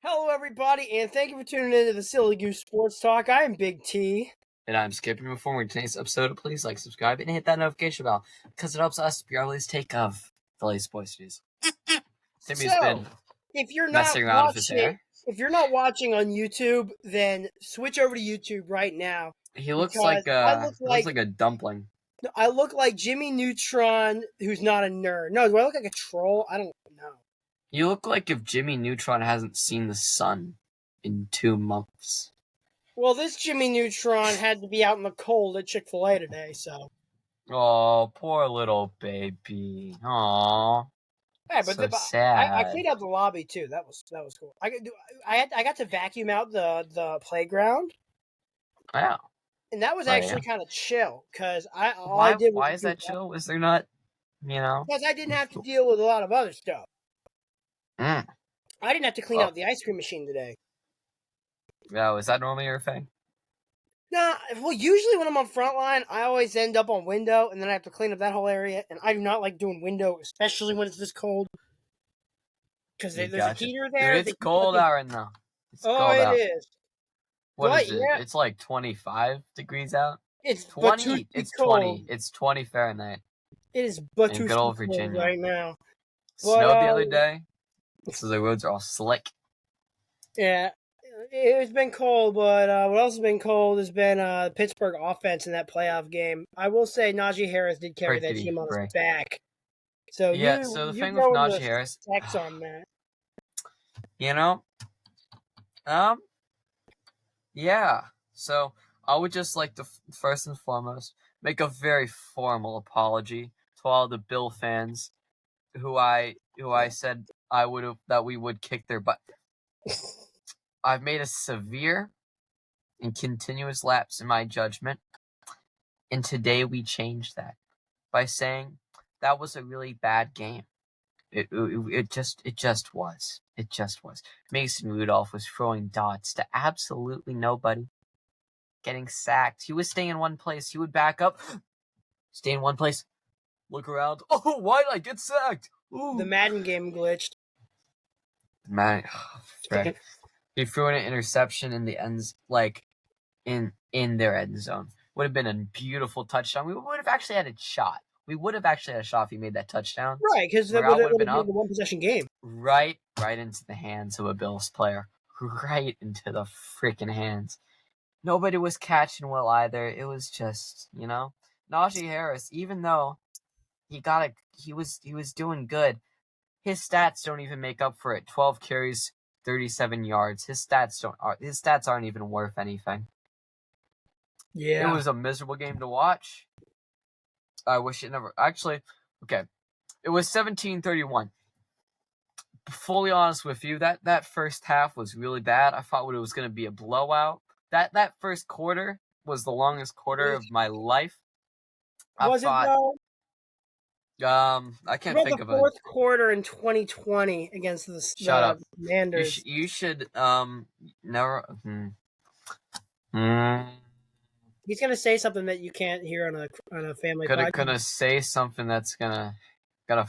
Hello, everybody, and thank you for tuning in to the Silly Goose Sports Talk. I am Big T. And I'm skipping before we today's episode. Please like, subscribe, and hit that notification bell because it helps us be our latest take of the latest sports news. Timmy's been if you're not messing around with his hair. If you're not watching on YouTube, then switch over to YouTube right now. He looks like looks like a dumpling. I look like Jimmy Neutron, who's not a nerd. No, do I look like a troll? I don't know. You look like if Jimmy Neutron hasn't seen the sun in 2 months. Well, this Jimmy Neutron had to be out in the cold at Chick-fil-A today, so. Oh, poor little baby. Aww. Yeah, but sad. I cleaned out the lobby too. That was cool. I got to vacuum out the playground. Wow. And that was actually kind of chill because Why is that chill? Was there not, Because I didn't have to deal with a lot of other stuff. I didn't have to clean out the ice cream machine today. No, is that normally your thing? Nah, well, usually when I'm on Frontline, I always end up on window, and then I have to clean up that whole area, and I do not like doing window, especially when it's this cold. Because there's a heater there. Dude, it's cold out right now. It is. What is it? Yeah. It's like 25 degrees out. It's 20. It's cold. 20. It's 20 Fahrenheit. It is but in good old Virginia right now. Snowed the other day, so the roads are all slick. Yeah. It's been cold, but what else has been cold has been Pittsburgh offense in that playoff game. I will say Najee Harris did carry that team on his back. So yeah, so the thing with Najee Harris, on that. Yeah. So I would just like to first and foremost make a very formal apology to all the Bill fans who I said that we would kick their butt. I've made a severe and continuous lapse in my judgment, and today we changed that by saying that was a really bad game. It just was. Mason Rudolph was throwing dots to absolutely nobody, getting sacked. He was staying in one place. He would back up, stay in one place, look around. Oh, why did I get sacked? Ooh. The Madden game glitched. He threw an interception in the ends, in their end zone. Would have been a beautiful touchdown. We would have actually had a shot. We would have actually had a shot if he made that touchdown. Right, because that would have been a one-possession game. Right into the hands of a Bills player. Right into the freaking hands. Nobody was catching well either. It was just, Najee Harris, even though he was doing good, his stats don't even make up for it. 12 carries, 37 yards. His stats aren't even worth anything. Yeah. It was a miserable game to watch. I wish it never... Actually, okay. It was 17-31. Fully honest with you, that first half was really bad. I thought it was going to be a blowout. That first quarter was the longest quarter of my life. Was it though? I can't think of it. The fourth quarter in 2020 against the Commanders. You should never. He's gonna say something that you can't hear on a family podcast. Gonna say something that's gonna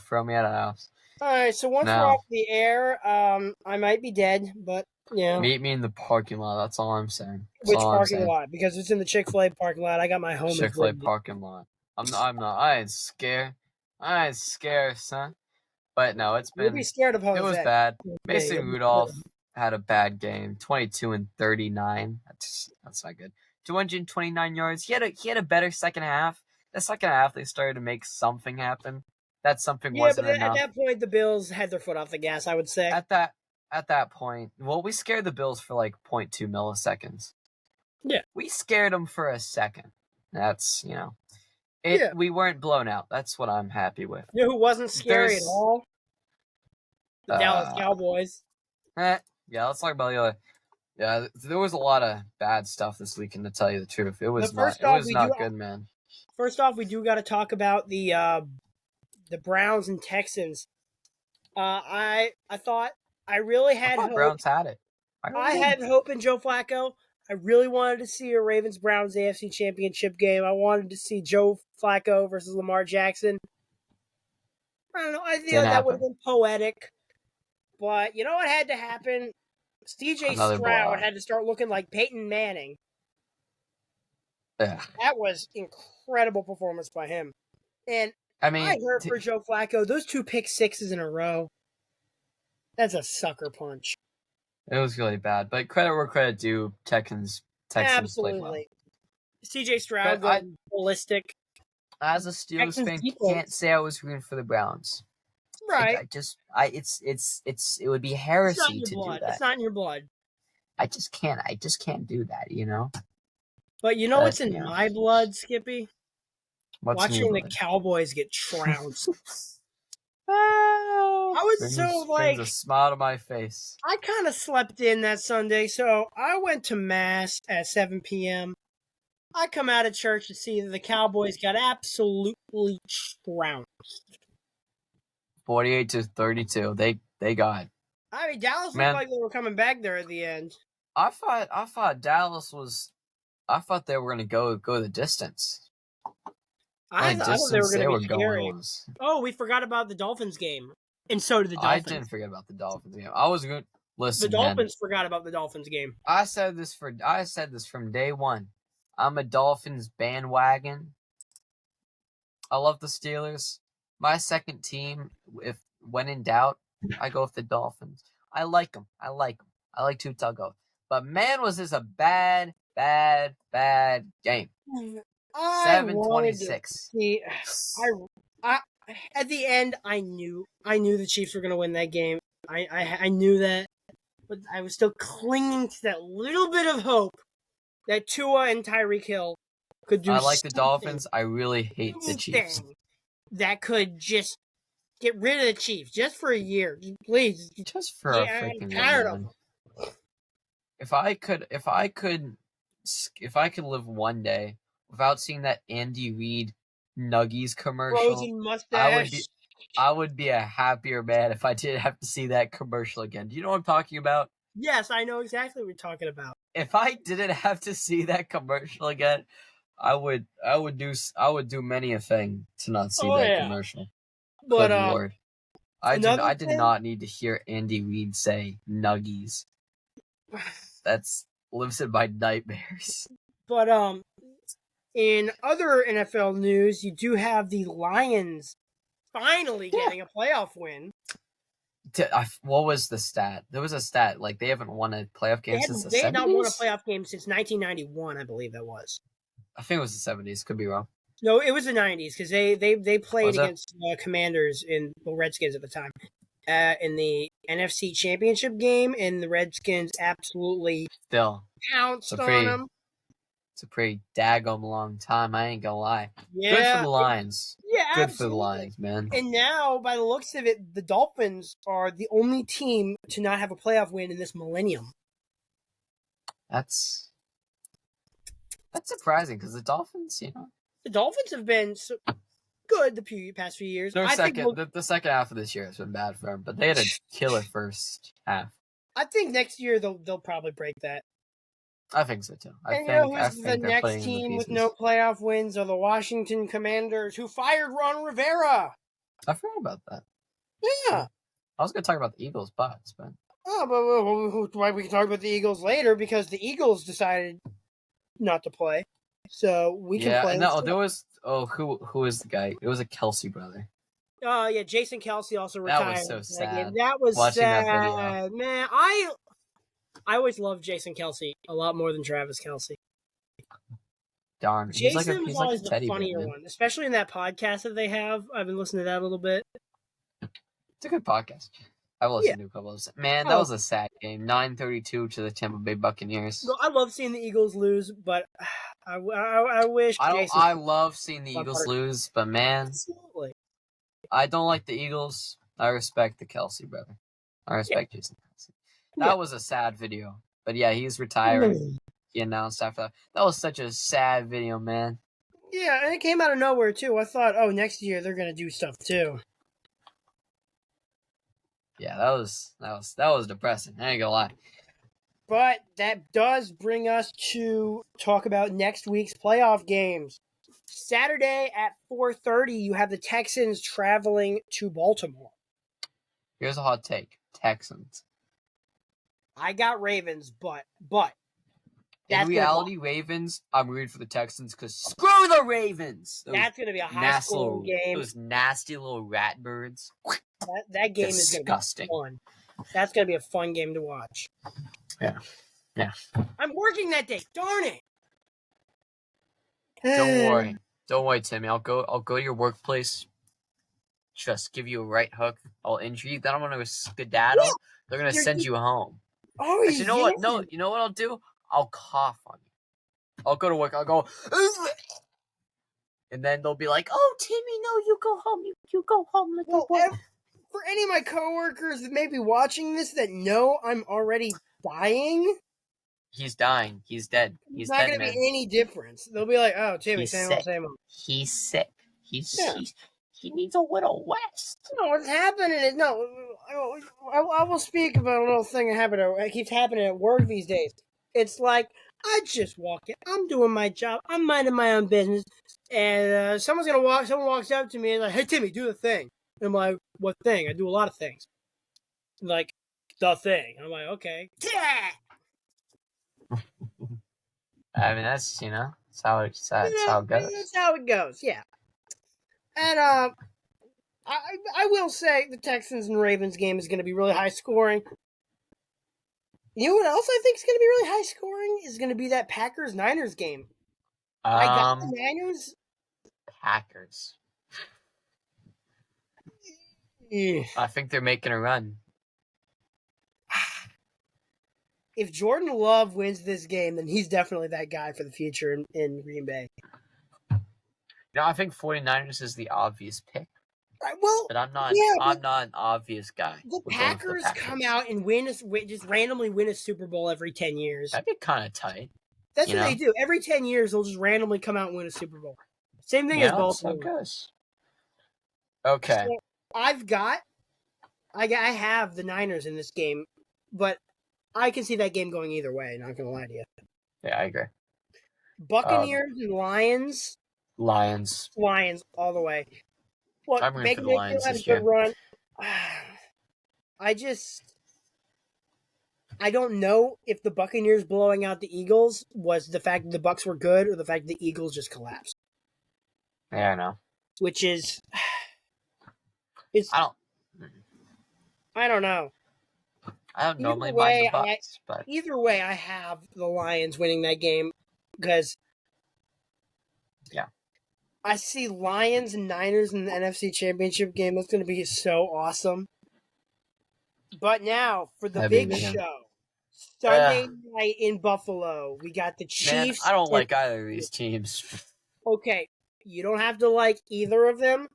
throw me out of the house. All right, so once we're off the air, I might be dead, but yeah. Meet me in the parking lot. That's all I'm saying. Which parking lot? Because it's in the Chick-fil-A parking lot. I got my home. Chick-fil-A parking lot. I'm not. I ain't scared. Son. But no, it's been. You'll be scared of Jose. It was bad. Mason Rudolph had a bad game. 22-39. That's not good. 229 yards. He had a better second half. The second half they started to make something happen. That something wasn't enough. At that point the Bills had their foot off the gas, I would say. At that point, well, we scared the Bills for 0.2 milliseconds. Yeah. We scared them for a second. That's, we weren't blown out. That's what I'm happy with. You know who wasn't scary at all? The Dallas Cowboys. Yeah, let's talk about the other. Yeah, there was a lot of bad stuff this weekend, to tell you the truth. It was not good, man. First off, we do got to talk about the Browns and Texans. I thought I really had hope. Browns had it. I had hope in Joe Flacco. I really wanted to see a Ravens-Browns AFC Championship game. I wanted to see Joe Flacco versus Lamar Jackson. I don't know. I feel like that would have been poetic. But you know what had to happen? C.J. Another Stroud blowout. had to start looking like Peyton Manning. Yeah. That was incredible performance by him. And I mean, I heard for Joe Flacco, those 2 pick sixes in a row, that's a sucker punch. it was really bad. But credit where credit due, Texans played well. C.J. Stroud going ballistic. As a Steelers fan, Texans can't say I was rooting for the Browns. Right. It would be heresy to do that. It's not in your blood. I just can't do that, you know? But you know what's in my blood, Skippy? Watching the Cowboys get trounced. I was brings a smile to my face. I kind of slept in that Sunday, so I went to Mass at 7 p.m. I come out of church to see that the Cowboys got absolutely trounced. 48-32. They got. I mean, Dallas looked like they were coming back there at the end. I thought Dallas was. I thought they were going to go the distance. I thought they were going to be scary. Oh, we forgot about the Dolphins game, and so did the Dolphins. I didn't forget about the Dolphins game. I was good. Listen, the Dolphins forgot about the Dolphins game. I said this from day one. I'm a Dolphins bandwagon. I love the Steelers. My second team, when in doubt, I go with the Dolphins. I like them. I like Tua Tagovailoa. But man, was this a bad game. 7-26. At the end, I knew the Chiefs were going to win that game. I knew that, but I was still clinging to that little bit of hope that Tua and Tyreek Hill could do. I like the Dolphins. I really hate the Chiefs. That could just get rid of the Chiefs just for a year, please. Just for a freaking year. If I could live one day without seeing that Andy Reid Nuggies commercial, frozen mustache, I would be a happier man if I didn't have to see that commercial again. Do you know what I'm talking about? Yes, I know exactly what you're talking about. If I didn't have to see that commercial again, I would do many a thing to not see that commercial. But good Lord. I did not need to hear Andy Reid say Nuggies. That's lives in my nightmares. But in other NFL news, you do have the Lions finally getting a playoff win. What was the stat? There was a stat like they haven't won a playoff game since the 70s. They had not won a playoff game since 1991, I believe that was. I think it was the 70s. Could be wrong. No, it was the 90s because they played against Commanders in the Redskins at the time in the NFC Championship game, and the Redskins absolutely pounced on them. It's a pretty daggum long time. I ain't gonna lie. Yeah, good for the Lions. Yeah, good absolutely. for the Lions, man. And now, by the looks of it, the Dolphins are the only team to not have a playoff win in this millennium. That's surprising because the Dolphins, the Dolphins have been good the past few years. The second half of this year has been bad for them, but they had a killer first half. I think next year they'll probably break that. I think so too. I think the next team with no playoff wins are the Washington Commanders, who fired Ron Rivera. I forgot about that. Yeah. I was going to talk about the Eagles, but we can talk about the Eagles later because the Eagles decided not to play, so we can play. No, there was who is the guy? It was a Kelsey brother. Yeah, Jason Kelsey also retired. That was so sad. That was watching sad. That video. Man, I always loved Jason Kelsey a lot more than Travis Kelsey. Darn, Jason was always the funnier one, especially in that podcast that they have. I've been listening to that a little bit. It's a good podcast. I've listened to a couple of them. Man, that was a sad game. 9-32 to the Tampa Bay Buccaneers. No, I love seeing the Eagles lose, but I wish. I love seeing the Eagles lose, but man, absolutely. I don't like the Eagles. I respect the Kelsey brother. I respect Jason Kelsey. That was a sad video. But yeah, he's retiring. He announced after that. That was such a sad video, man. Yeah, and it came out of nowhere, too. I thought, next year they're going to do stuff, too. Yeah, that was depressing. I ain't gonna lie. But that does bring us to talk about next week's playoff games. Saturday at 4:30, you have the Texans traveling to Baltimore. Here's a hot take. Texans. I got Ravens, but in reality, Ravens, I'm rooting for the Texans because screw the Ravens. That's going to be a high-scoring game. Those nasty little rat birds. That game is going to be fun. That's going to be a fun game to watch. Yeah. I'm working that day. Darn it. Don't worry, Timmy. I'll go to your workplace. Just give you a right hook. I'll injure you. Then I'm gonna skedaddle. Yeah. They're gonna send you home. Oh, actually, you know what? No, you know what I'll do? I'll cough on you. I'll go to work. I'll go, and then they'll be like, "Oh, Timmy, no, you go home. You go home, little boy." For any of my coworkers that may be watching this that know I'm already dying, he's dying. He's dead. He's not going to be any difference. They'll be like, "Oh, Timmy, same old. He's sick. He needs a little rest." No, what's happening is I will speak about a little thing that keeps happening at work these days. It's like I just walk in. I'm doing my job. I'm minding my own business, and someone walks up to me and like, "Hey, Timmy, do the thing." And I'm like, "What thing?" I do a lot of things. Like the thing. I'm like, "Okay." I mean, that's that's how it goes. That's how it goes. Yeah. And I will say the Texans and Ravens game is going to be really high scoring. You know what else I think is going to be really high scoring is going to be that Packers-Niners game. I got the Niners. Packers. Yeah. I think they're making a run. If Jordan Love wins this game, then he's definitely that guy for the future in Green Bay. I think 49ers is the obvious pick. Right, well, but I'm not. Yeah, I'm not an obvious guy. The Packers come out and just randomly win a Super Bowl every 10 years. That'd be kind of tight. That's what they do. Every 10 years, they'll just randomly come out and win a Super Bowl. Same thing as Baltimore. So goes. Okay. So I have the Niners in this game, but I can see that game going either way. Not gonna lie to you. Yeah, I agree. Buccaneers and Lions. Lions all the way. Look, I'm rooting for the Lions had a this good year. run. I don't know if the Buccaneers blowing out the Eagles was the fact that the Bucs were good or the fact that the Eagles just collapsed. Yeah, I know. Which is, I don't know. I don't normally mind the Bucs, but either way, I have the Lions winning that game because, I see Lions and Niners in the NFC Championship game. That's going to be so awesome. But now for the big show, Sunday night in Buffalo, we got the Chiefs. Man, I don't like either of these teams. Okay, you don't have to like either of them,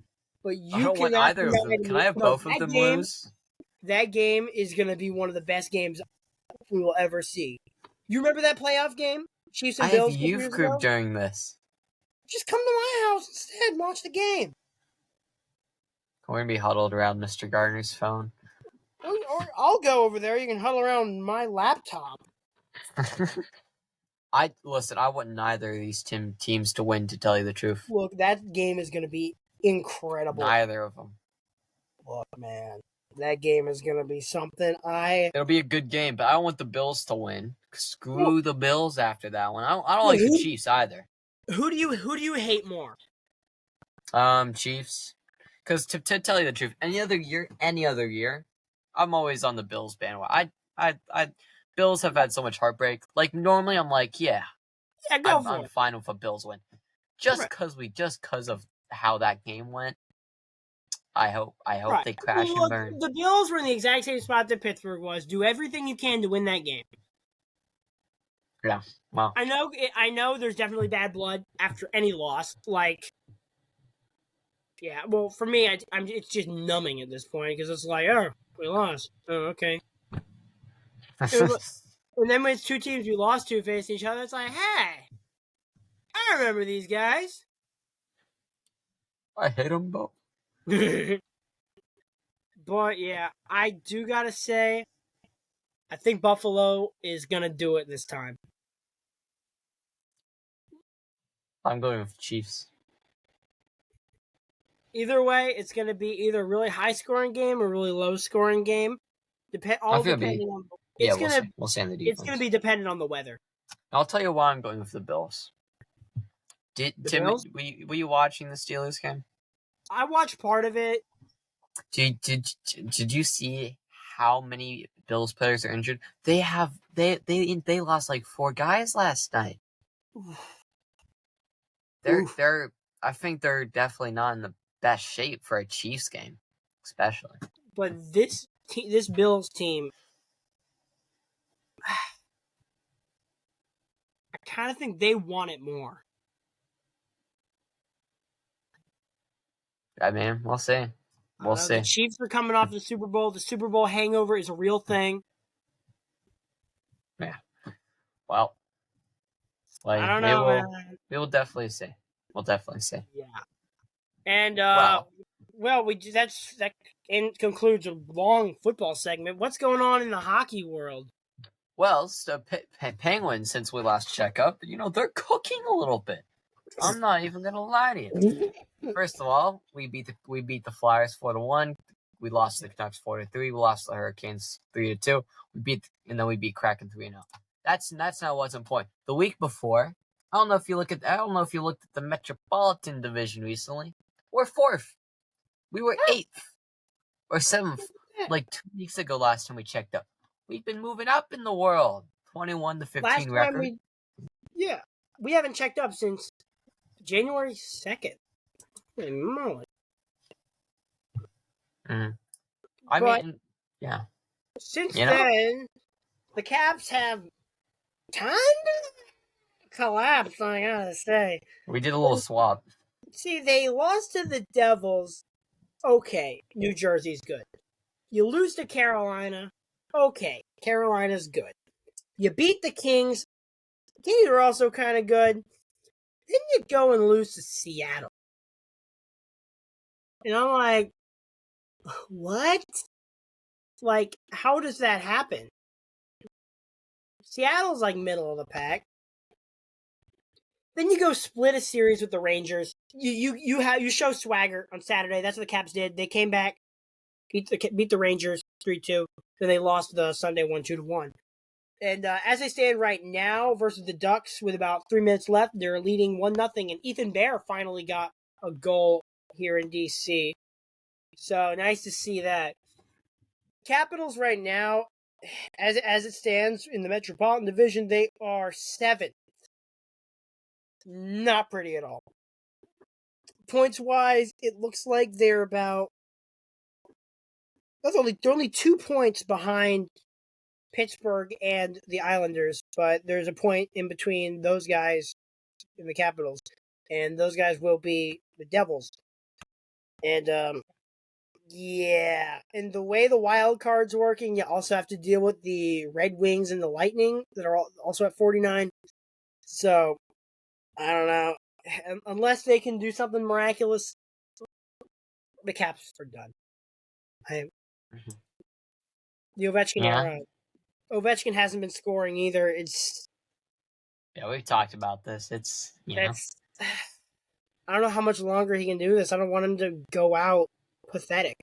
but you I don't want either of them. Can I have both of them lose? That game is going to be one of the best games we will ever see. You remember that playoff game? Chiefs and Bills. I have youth group during this. Just come to my house instead and watch the game. We're going to be huddled around Mr. Gardner's phone. Or I'll go over there. You can huddle around my laptop. I want neither of these teams to win, to tell you the truth. Look, that game is going to be incredible. Neither of them. Look, man. That game is going to be something. It'll be a good game, but I don't want the Bills to win. Screw the Bills after that one. I don't like the Chiefs either. Who do you hate more? Chiefs. Because to tell you the truth, any other year, I'm always on the Bills bandwagon. Bills have had so much heartbreak. Like normally, I'm like, I'm fine with a Bills win. Just because of how that game went. I hope they crash and burn. The Bills were in the exact same spot that Pittsburgh was. Do everything you can to win that game. Yeah. Well, I know. There's definitely bad blood after any loss. Like, yeah. Well, for me, it's just numbing at this point because it's like, oh, we lost. Oh, okay. And then when it's two teams we lost to face each other, it's like, hey, I remember these guys. I hate them both. But yeah, I do gotta say, I think Buffalo is gonna do it this time. I'm going with the Chiefs. Either way, it's gonna be either a really high scoring game or a really low scoring game. Depending We'll see on the defense. It's gonna be dependent on the weather. I'll tell you why I'm going with the Bills. Bills? Were you watching the Steelers game? I watched part of it. Did you see how many Bills players are injured? They lost like 4 guys last night. I think they're definitely not in the best shape for a Chiefs game, especially. But this Bills team, I kind of think they want it more. I mean, we'll see. We'll see. The Chiefs are coming off the Super Bowl. The Super Bowl hangover is a real thing. Yeah. Well, I don't know, man. We will definitely see. We'll definitely see. Yeah. And that concludes a long football segment. What's going on in the hockey world? Well, so Penguins, since we last checked up, they're cooking a little bit. I'm not even gonna lie to you. First of all, we beat the Flyers 4-1. We lost to the Canucks 4-3. We lost to the Hurricanes 3-2. We beat Kraken 3-0. That's not what's important. The week before, I don't know if you looked at the Metropolitan Division recently. We're 4th. We were 8th or 7th like 2 weeks ago. Last time we checked up, we've been moving up in the world. 21-15 record. We haven't checked up since January 2nd. I mean, yeah. Since then, the Caps have kind of collapsed, I gotta say. We did a little swap. See, they lost to the Devils. Okay, New Jersey's good. You lose to Carolina. Okay, Carolina's good. You beat the Kings. The Kings are also kind of good. Then you go and lose to Seattle. And I'm like, what? Like, how does that happen? Seattle's like middle of the pack. Then you go split a series with the Rangers. You show swagger on Saturday. That's what the Caps did. They came back, beat the Rangers 3-2. Then they lost the Sunday 1-2-1. And as they stand right now versus the Ducks with about 3 minutes left, they're leading 1-0. And Ethan Bear finally got a goal here in DC. So nice to see that. Capitals right now, as it stands in the Metropolitan Division, they are 7th. Not pretty at all. Points wise, it looks like they're only 2 points behind Pittsburgh and the Islanders, but there's a point in between those guys in the Capitals, and those guys will be the Devils. And and the way the wild card's working, you also have to deal with the Red Wings and the Lightning that are also at 49. So I don't know. Unless they can do something miraculous, the Caps are done. The Ovechkin Ovechkin hasn't been scoring either. We've talked about this. I don't know how much longer he can do this. I don't want him to go out pathetic.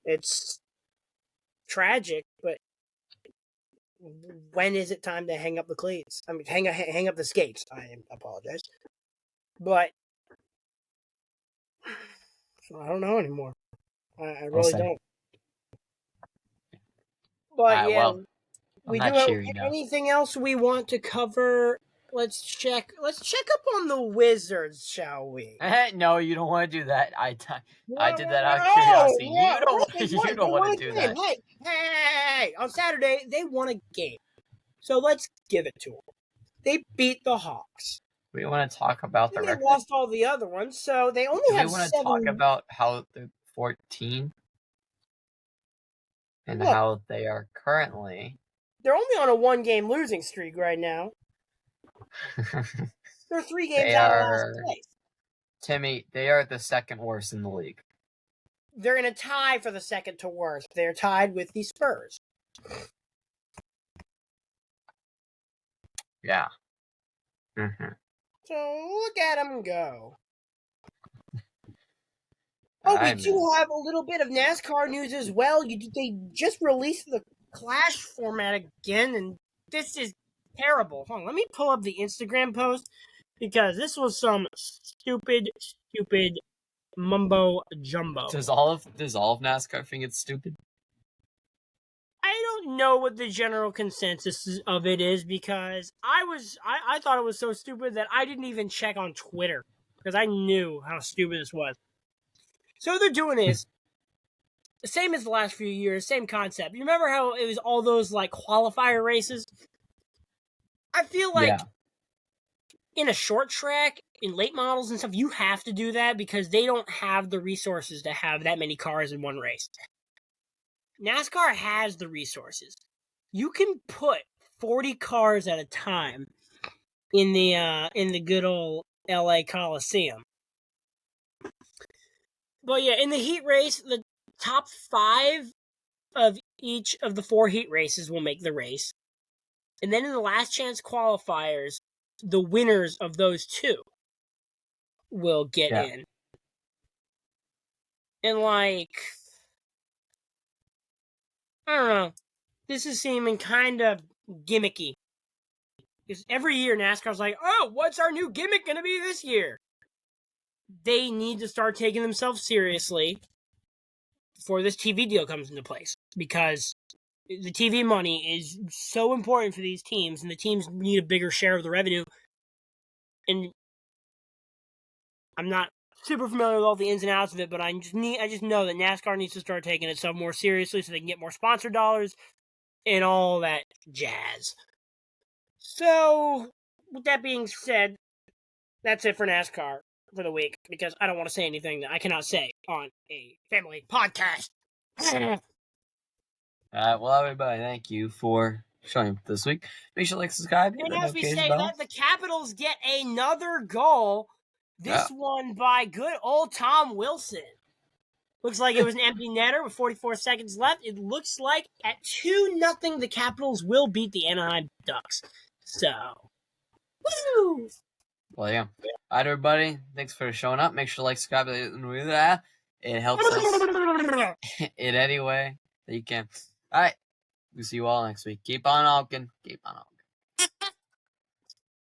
It's tragic, but when is it time to hang up the cleats? I mean, hang up the skates. I apologize, but I don't know anymore. I really don't. But we do have anything else we want to cover. Let's check up on the Wizards, shall we? No, you don't want to do that. I did that out of curiosity. You don't want to do that. Hey! On Saturday, they won a game. So let's give it to them. They beat the Hawks. We want to talk about the record. They lost all the other ones, so they only have 7. We want to talk about how they're 14 and how they are currently. They're only on a 1-game losing streak right now. They're 3 games out of last place. Timmy, they are the second worst in the league. They're in a tie for the second to worst. They're tied with the Spurs. Yeah. So look at them go. Oh, we do have a little bit of NASCAR news as well. They just released Clash format again, and this is terrible. Hold on, let me pull up the Instagram post because this was some stupid mumbo jumbo. Does all of NASCAR think it's stupid? I don't know what the general consensus of it is because I thought it was so stupid that I didn't even check on Twitter because I knew how stupid this was. So they're doing this. Same as the last few years, same concept. You remember how it was all those like qualifier races? I feel like in a short track, in late models and stuff, you have to do that because they don't have the resources to have that many cars in one race. NASCAR has the resources. You can put 40 cars at a time in the good old LA Coliseum. But yeah, in the heat race, the top 5 of each of the 4 heat races will make the race. And then in the last chance qualifiers, the winners of those 2 will get in. And like, I don't know. This is seeming kind of gimmicky. Because every year NASCAR's like, oh, what's our new gimmick going to be this year? They need to start taking themselves seriously before this TV deal comes into place. Because the TV money is so important for these teams, and the teams need a bigger share of the revenue. And I'm not super familiar with all the ins and outs of it, but I just know that NASCAR needs to start taking itself more seriously so they can get more sponsor dollars and all that jazz. So, with that being said, that's it for NASCAR for the week, because I don't want to say anything that I cannot say on a family podcast. Well, everybody, thank you for showing up this week. Make sure to like, subscribe, and as we say that, the Capitals get another goal. This one by good old Tom Wilson. Looks like it was an empty netter with 44 seconds left. It looks like at 2-0, the Capitals will beat the Anaheim Ducks. So, woo! Well, yeah. All right, everybody. Thanks for showing up. Make sure to like, subscribe. It helps us in any way that you can. All right. We'll see you all next week. Keep on honking. Keep on honking.